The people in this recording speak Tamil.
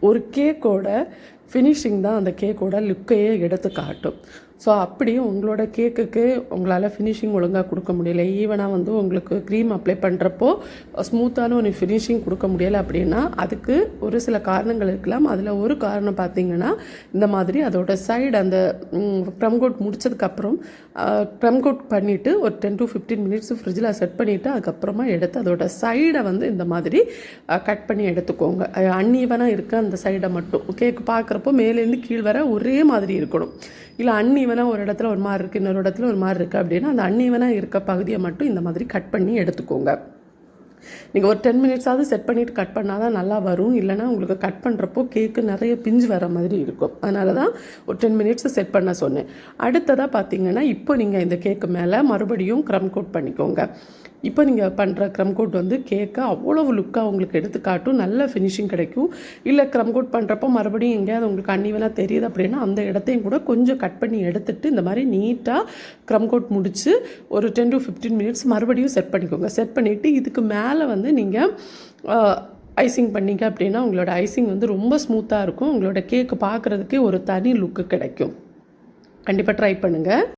ஒரு கேக்கோட ஃபினிஷிங் தான் அந்த கேக்கோட லுக்கையே எடுத்து காட்டும். ஸோ அப்படி உங்களோட கேக்குக்கு உங்களால் ஃபினிஷிங் ஒழுங்காக கொடுக்க முடியல, ஈவனாக வந்து உங்களுக்கு க்ரீம் அப்ளை பண்ணுறப்போ ஸ்மூத்தான ஒரு ஃபினிஷிங் கொடுக்க முடியலை அப்படின்னா அதுக்கு ஒரு சில காரணங்கள் இருக்கலாம். அதில் ஒரு காரணம் பார்த்திங்கன்னா இந்த மாதிரி அதோட சைடு அந்த க்ரம் கோட் முடித்ததுக்கப்புறம் க்ரம் கோட் பண்ணிவிட்டு ஒரு 10 to 15 மினிட்ஸ் ஃப்ரிட்ஜில் செட் பண்ணிவிட்டு அதுக்கப்புறமா எடுத்து அதோட சைடை வந்து இந்த மாதிரி கட் பண்ணி எடுத்துக்கோங்க. அன்ஈவனாக இருக்க அந்த சைடை மட்டும் கேக்கு பார்க்குறப்போ மேலேருந்து கீழ் வர ஒரே மாதிரி இருக்கணும். இல்லை அன்ஈவனாக ஒரு இடத்துல ஒரு மாதிரி இருக்குது, இன்னொரு இடத்துல ஒரு மாதிரி இருக்குது அப்படின்னா அந்த அன்ஈவனாக இருக்க பகுதியை மட்டும் இந்த மாதிரி கட் பண்ணி எடுத்துக்கோங்க. நீங்கள் ஒரு 10 மினிட்ஸாவது செட் பண்ணிவிட்டு கட் பண்ணால் தான் நல்லா வரும். இல்லைனா உங்களுக்கு கட் பண்ணுறப்போ கேக்கு நிறைய பிஞ்சு வர மாதிரி இருக்கும். அதனால தான் ஒரு 10 மினிட்ஸ் செட் பண்ண சொன்னேன். அடுத்ததாக பார்த்தீங்கன்னா இப்போ நீங்கள் இந்த கேக்கு மேலே மறுபடியும் க்ரம் கோட் பண்ணிக்கோங்க. இப்போ நீங்கள் பண்ணுற க்ரம் கோட் வந்து கேக்கை அவ்வளவு லுக்காக உங்களுக்கு எடுத்து காட்டும், நல்ல ஃபினிஷிங் கிடைக்கும். இல்லை க்ரம் கோட் பண்ணுறப்போ மறுபடியும் எங்கேயாவது உங்களுக்கு அன்னிவனாக தெரியுது அப்படின்னா அந்த இடத்தையும் கூட கொஞ்சம் கட் பண்ணி எடுத்துகிட்டு இந்த மாதிரி நீட்டாக க்ரம் கோட் முடித்து ஒரு 10 to 15 மினிட்ஸ் மறுபடியும் செட் பண்ணிக்கோங்க. செட் பண்ணிவிட்டு இதுக்கு மேலே வந்து நீங்கள் ஐசிங் பண்ணிங்க அப்படின்னா உங்களோட ஐசிங் வந்து ரொம்ப ஸ்மூத்தாக இருக்கும். உங்களோட கேக்கு பார்க்குறதுக்கே ஒரு தனி லுக்கு கிடைக்கும். கண்டிப்பாக ட்ரை பண்ணுங்கள்.